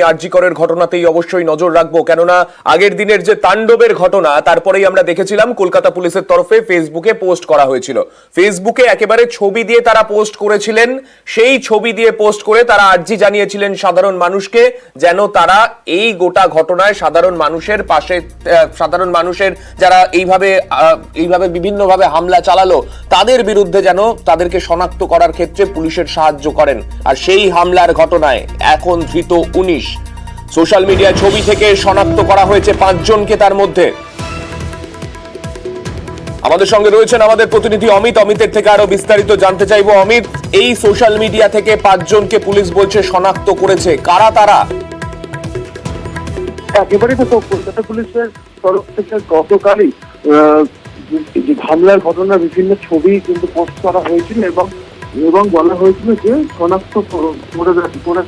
আরজি করের ঘটনাতেই অবশ্যই নজর রাখবো, কেননা আগের দিনের যে তাণ্ডবের ঘটনা তারপরেই আমরা দেখেছিলাম কলকাতা পুলিশের তরফে ফেসবুকে পোস্ট করা হয়েছিল। ফেসবুকে একেবারে ছবি দিয়ে তারা পোস্ট করেছিলেন, সেই ছবি দিয়ে পোস্ট করে তারা আরজি জানিয়েছিলেন সাধারণ মানুষকে, যেন তারা এই গোটা ঘটনায় সাধারণ মানুষের পাশে, সাধারণ মানুষের যারা এইভাবে বিভিন্নভাবে হামলা চালালো তাদের বিরুদ্ধে যেন তাদেরকে শনাক্ত করার ক্ষেত্রে পুলিশের সাহায্য করেন। আর সেই হামলার ঘটনায় এখন ধৃত 19। সোশ্যাল মিডিয়ায় ছবি থেকে শনাক্ত করা হয়েছে 5 জনকে। তার মধ্যে আমাদের সঙ্গে রয়েছেন আমাদের প্রতিনিধি অমিত। অমিতের থেকে আরো বিস্তারিত জানতে চাইবো। অমিত, এই সোশ্যাল মিডিয়া থেকে 5 জনকে পুলিশ বলছে শনাক্ত করেছে, কারা তারা? একেবারে তো কলকাতা পুলিশের তরফ থেকে গতকালই হামলার ঘটনার বিভিন্ন ছবি কিন্তু পোস্ট করা হয়েছিল এবং বলা হয়েছিল যে শনাক্ত করে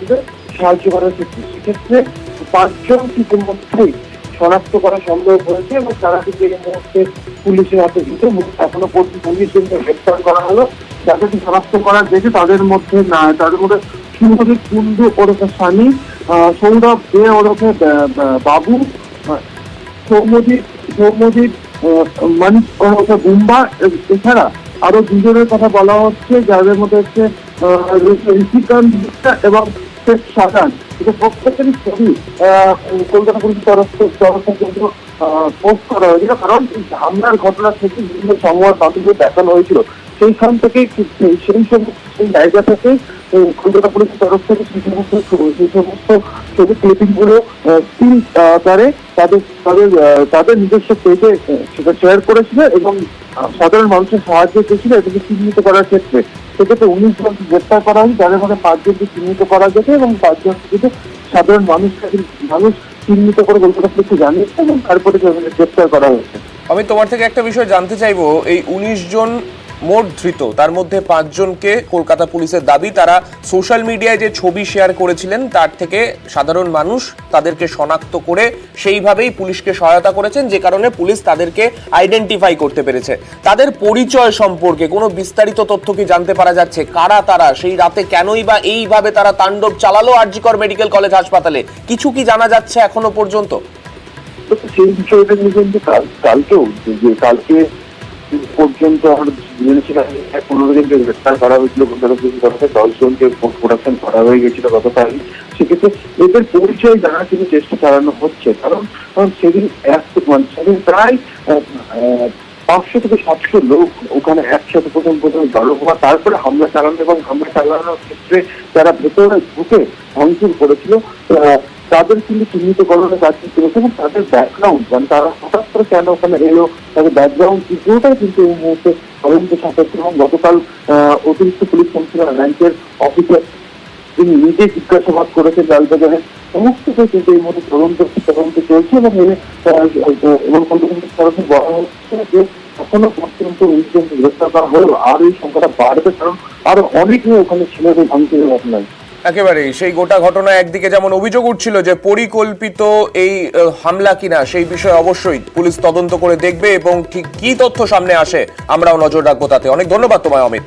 দিতে সাহায্য করার ক্ষেত্রে। সেক্ষেত্রে 5 জন ইতিমধ্যেই শনাক্ত করা সম্ভব হয়েছে এবং তারা কিন্তু এই মুহূর্তে পুলিশের হাতে দিতে এখনো পর্যন্ত 19 জনকে গ্রেপ্তার করা হলো। যাদেরকে শনাক্ত করা গেছে তাদের মধ্যে শুভজিৎ কুন্ডু ওরফে সানি, সৌরভ দে ওরফে বাবু, সৌম্যজিৎ মানিক ওরফে বুম্বা, এছাড়া আরো 2 জনের কথা বলা হচ্ছে, যাদের মধ্যে হচ্ছে ঋষিকান্ত এবং শেখ শাহজাহান। প্রত্যেকেরই ছবি কলকাতা পুলিশের তরফে কিন্তু পোস্ট করা হয়েছিল, কারণ হামলার ঘটনা থেকে বিভিন্ন সংবাদ মাধ্যমে দেখানো হয়েছিল। সেইখান থেকে সেই জায়গা থেকে কলকাতা পুলিশের তরফ থেকে সেই সমস্ত ছবি ক্লিপিং গুলো তাদের নিজস্ব পেজে সেটা শেয়ার করেছিল এবং সাধারণ মানুষের সাহায্য চেয়েছিল এটাকে চিহ্নিত করার ক্ষেত্রে। সেক্ষেত্রে 19 জনকে গ্রেপ্তার করা হয়, যাদের মধ্যে 5 জনকে চিহ্নিত করা গেছে এবং 5 জনকে কিন্তু সাধারণ মানুষ চিহ্নিত করে কলকাতা পুলিশকে জানিয়েছে এবং তারপরে গ্রেপ্তার করা হয়েছে। আমি তোমার থেকে একটা বিষয় জানতে চাইবো, এই 19 জন মোট ধৃত, তার মধ্যে 5 জনকে কলকাতা পুলিশের দাবি তারা সোশ্যাল মিডিয়ায় যে ছবি শেয়ার করেছিলেন তার থেকে সাধারণ মানুষ তাদেরকে শনাক্ত করে সেইভাবেই পুলিশকে সহায়তা করেছেন, যে কারণে পুলিশ তাদেরকে আইডেন্টিফাই করতে পেরেছে। তাদের পরিচয় সম্পর্কে কোনো বিস্তারিত তথ্য কি জানতে পারা যাচ্ছে? কারা তারা, সেই রাতে কেনই বা এইভাবে তারা তাণ্ডব চালালো আরজি কর মেডিকেল কলেজ হাসপাতালে? কিছু কি জানা যাচ্ছে এখনো পর্যন্ত? সেই বিষয়টা নিয়ে কিন্তু কালকে পর্যন্ত আমরা জেনেছিলাম 15 জনকে গ্রেপ্তার করা হয়েছিল কলকাতা পুলিশের তরফে, 10 জনকে প্রোডাকশন করা হয়ে গেছিল গতকাল। সেক্ষেত্রে এদের পরিচয় জানার কিন্তু চেষ্টা চালানো হচ্ছে, কারণ সেদিন প্রায় 500 থেকে 700 লোক ওখানে একসাথে প্রথম জড়ো হওয়া, তারপরে হামলা চালানো এবং হামলা চালানোর ক্ষেত্রে যারা ভেতরে ঢুকে ভাঙচুর করেছিল তাদের কিন্তু চিহ্নিতকরণের কাজ করেছে এবং তাদের ব্যাকগ্রাউন্ড, মানে তারা হঠাৎ করে কেন ওখানে এলো, তাদের ব্যাকগ্রাউন্ড পুরোটাই কিন্তু এই মুহূর্তে তদন্ত সাপেক্ষ। এবং গতকাল অতিরিক্ত পুলিশ কমিশনার র্যাঙ্কের অফিসার তিনি নিজে জিজ্ঞাসাবাদ করেছেন লালবাজারে, সমস্ত কিন্তু এই মুহূর্তে তদন্ত চলছে এবং কলকাতা তরফে বলা হচ্ছে যে এখনো পর্যন্ত 19 জনকে গ্রেপ্তার করা হলেও আর এই সংখ্যাটা বাড়বে, কারণ আরো অনেকে ওখানে ছিল এই ভাঙচুরের ঘটনায়। একেবারেই সেই গোটা ঘটনায় একদিকে যেমন অভিযোগ উঠছিল যে পরিকল্পিত এই হামলা কিনা, সেই বিষয়ে অবশ্যই পুলিশ তদন্ত করে দেখবে এবং ঠিক কি তথ্য সামনে আসে আমরাও নজর রাখবো তাতে। অনেক ধন্যবাদ তোমায় অমিত।